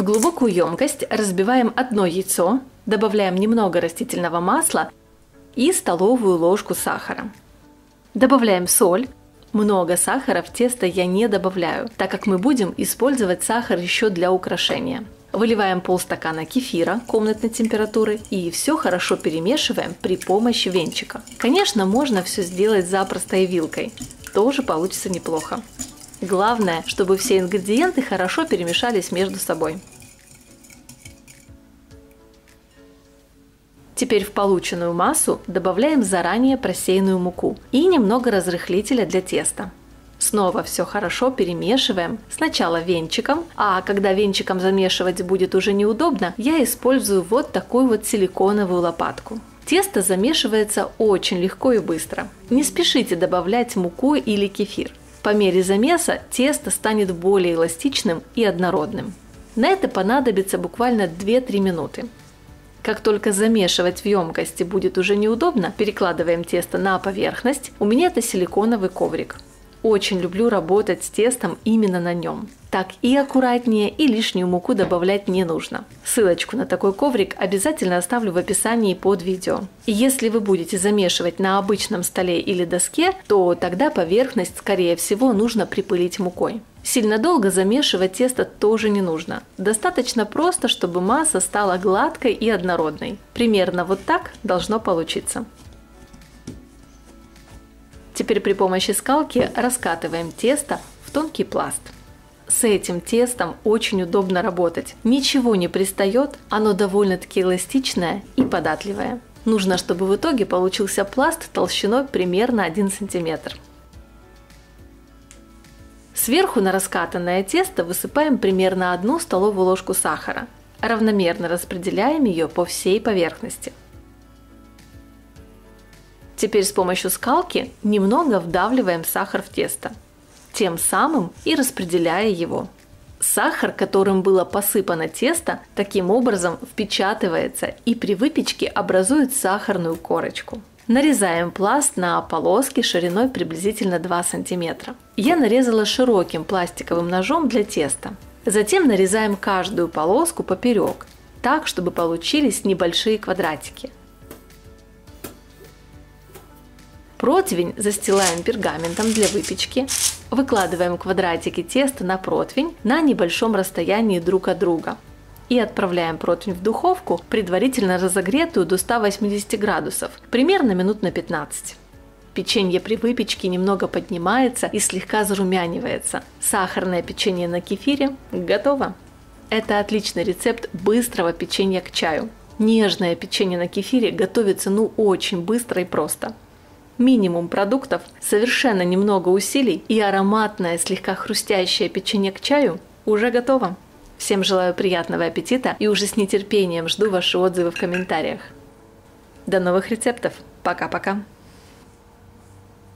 В глубокую емкость разбиваем одно яйцо, добавляем немного растительного масла и столовую ложку сахара. Добавляем соль. Много сахара в тесто я не добавляю, так как мы будем использовать сахар еще для украшения. Выливаем полстакана кефира комнатной температуры и все хорошо перемешиваем при помощи венчика. Конечно, можно все сделать запросто и вилкой, тоже получится неплохо. Главное, чтобы все ингредиенты хорошо перемешались между собой. Теперь в полученную массу добавляем заранее просеянную муку и немного разрыхлителя для теста. Снова все хорошо перемешиваем, сначала венчиком, а когда венчиком замешивать будет уже неудобно, я использую вот такую вот силиконовую лопатку. Тесто замешивается очень легко и быстро. Не спешите добавлять муку или кефир. По мере замеса тесто станет более эластичным и однородным. На это понадобится буквально 2-3 минуты. Как только замешивать в емкости будет уже неудобно, перекладываем тесто на поверхность. У меня это силиконовый коврик. Очень люблю работать с тестом именно на нем. Так и аккуратнее, и лишнюю муку добавлять не нужно. Ссылочку на такой коврик обязательно оставлю в описании под видео. И если вы будете замешивать на обычном столе или доске, то тогда поверхность, скорее всего, нужно припылить мукой. Сильно долго замешивать тесто тоже не нужно. Достаточно просто, чтобы масса стала гладкой и однородной. Примерно вот так должно получиться. Теперь при помощи скалки раскатываем тесто в тонкий пласт. С этим тестом очень удобно работать. Ничего не пристает, оно довольно-таки эластичное и податливое. Нужно, чтобы в итоге получился пласт толщиной примерно 1 см. Сверху на раскатанное тесто высыпаем примерно 1 столовую ложку сахара. Равномерно распределяем ее по всей поверхности. Теперь с помощью скалки немного вдавливаем сахар в тесто, тем самым и распределяя его. Сахар, которым было посыпано тесто, таким образом впечатывается и при выпечке образует сахарную корочку. Нарезаем пласт на полоски шириной приблизительно 2 см. Я нарезала широким пластиковым ножом для теста. Затем нарезаем каждую полоску поперек, так, чтобы получились небольшие квадратики. Противень застилаем пергаментом для выпечки. Выкладываем квадратики теста на противень на небольшом расстоянии друг от друга. И отправляем противень в духовку, предварительно разогретую до 180 градусов, примерно минут на 15. Печенье при выпечке немного поднимается и слегка зарумянивается. Сахарное печенье на кефире готово. Это отличный рецепт быстрого печенья к чаю. Нежное печенье на кефире готовится очень быстро и просто. Минимум продуктов, совершенно немного усилий и ароматное, слегка хрустящее печенье к чаю уже готово. Всем желаю приятного аппетита и уже с нетерпением жду ваши отзывы в комментариях. До новых рецептов. Пока-пока.